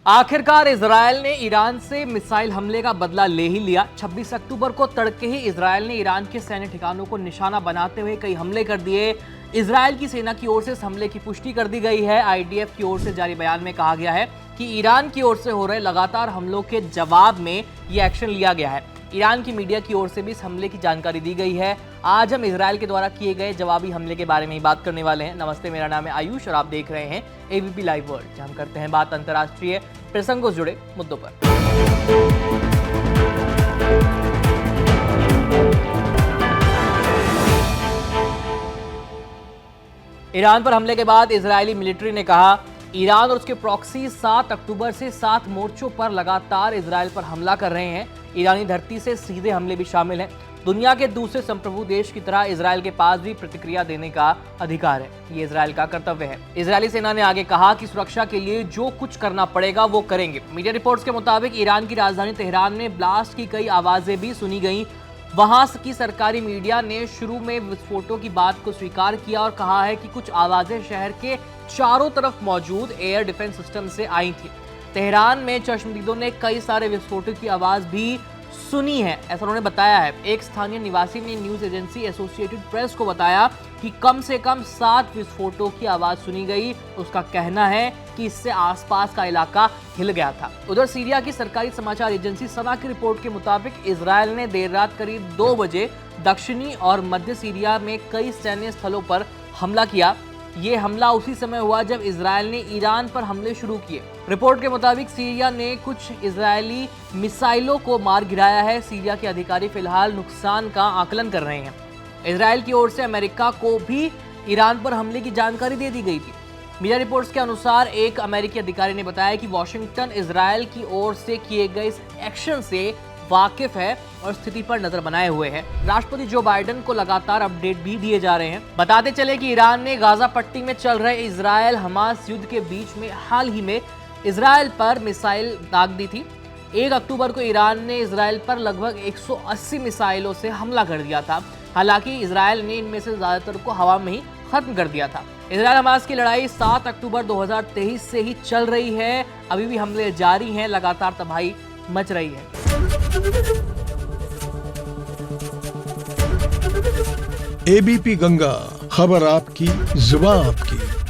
आखिरकार इजरायल ने ईरान से मिसाइल हमले का बदला ले ही लिया। 26 अक्टूबर को तड़के ही इजरायल ने ईरान के सैन्य ठिकानों को निशाना बनाते हुए कई हमले कर दिए। इजरायल की सेना की ओर से इस हमले की पुष्टि कर दी गई है। आईडीएफ की ओर से जारी बयान में कहा गया है कि ईरान की ओर से हो रहे लगातार हमलों के जवाब में यह एक्शन लिया गया है। ईरान की मीडिया की ओर से भी इस हमले की जानकारी दी गई है। आज हम इजरायल के द्वारा किए गए जवाबी हमले के बारे में ही बात करने वाले हैं। नमस्ते, मेरा नाम है आयुष और आप देख रहे हैं एबीपी लाइव वर्ल्ड, जहां हम करते हैं बात अंतर्राष्ट्रीय प्रसंगों से जुड़े मुद्दों पर। ईरान पर हमले के बाद इजरायली मिलिट्री ने कहा, ईरान और उसके प्रॉक्सी 7 अक्टूबर से 7 मोर्चों पर लगातार इजरायल पर हमला कर रहे हैं। ईरानी धरती से सीधे हमले भी शामिल हैं। दुनिया के दूसरे संप्रभु देश की तरह इजरायल के पास भी प्रतिक्रिया देने का अधिकार है। ये इजरायल का कर्तव्य है। इजरायली सेना ने आगे कहा कि सुरक्षा के लिए जो कुछ करना पड़ेगा वो करेंगे। मीडिया रिपोर्ट्स के मुताबिक ईरान की राजधानी तेहरान में ब्लास्ट की कई आवाजें भी सुनी गई। वहां की सरकारी मीडिया ने शुरू में विस्फोटों की बात को स्वीकार किया और कहा है कि कुछ आवाजें शहर के चारों तरफ मौजूद एयर डिफेंस सिस्टम से आई थी। तेहरान में चश्मदीदों ने कई सारे विस्फोटों की आवाज भी सुनी है, ऐसा उन्होंने बताया है। एक स्थानीय निवासी ने न्यूज एजेंसी एसोसिएटेड प्रेस को बताया कि कम से कम 7 विस्फोटों की आवाज सुनी गई। उसका कहना है कि इससे आसपास का इलाका हिल गया था। उधर सीरिया की सरकारी समाचार एजेंसी सना की रिपोर्ट के मुताबिक इजरायल ने देर रात करीब 2 बजे दक्षिणी और मध्य सीरिया में कई सैन्य स्थलों पर हमला किया। ये हमला उसी समय हुआ जब इजरायल ने ईरान पर हमले शुरू किए। रिपोर्ट के मुताबिक सीरिया ने कुछ इजरायली मिसाइलों को मार गिराया है। सीरिया के अधिकारी फिलहाल नुकसान का आकलन कर रहे हैं। इजरायल की ओर से अमेरिका को भी ईरान पर हमले की जानकारी दे दी गई थी। मीडिया रिपोर्ट्स के अनुसार एक अमेरिकी अधिकारी ने बताया कि वॉशिंगटन इजरायल की ओर से किए गए इस एक्शन से वाकिफ है और स्थिति पर नजर बनाए हुए है। राष्ट्रपति जो बाइडेन को लगातार अपडेट भी दिए जा रहे हैं। बताते चले कि ईरान ने गाजा पट्टी में चल रहे इजरायल हमास युद्ध के बीच में हाल ही में इजरायल पर मिसाइल दाग दी थी। 1 अक्टूबर को ईरान ने इजरायल पर लगभग 180 मिसाइलों से हमला कर दिया था। हालांकि इजरायल ने इनमें से ज्यादातर को हवा में ही खत्म कर दिया था। इजरायल हमास की लड़ाई 7 अक्टूबर 2023 से ही चल रही है। अभी भी हमले जारी हैं, लगातार तबाही मच रही है। एबीपी गंगा, खबर आपकी, जुबान आपकी।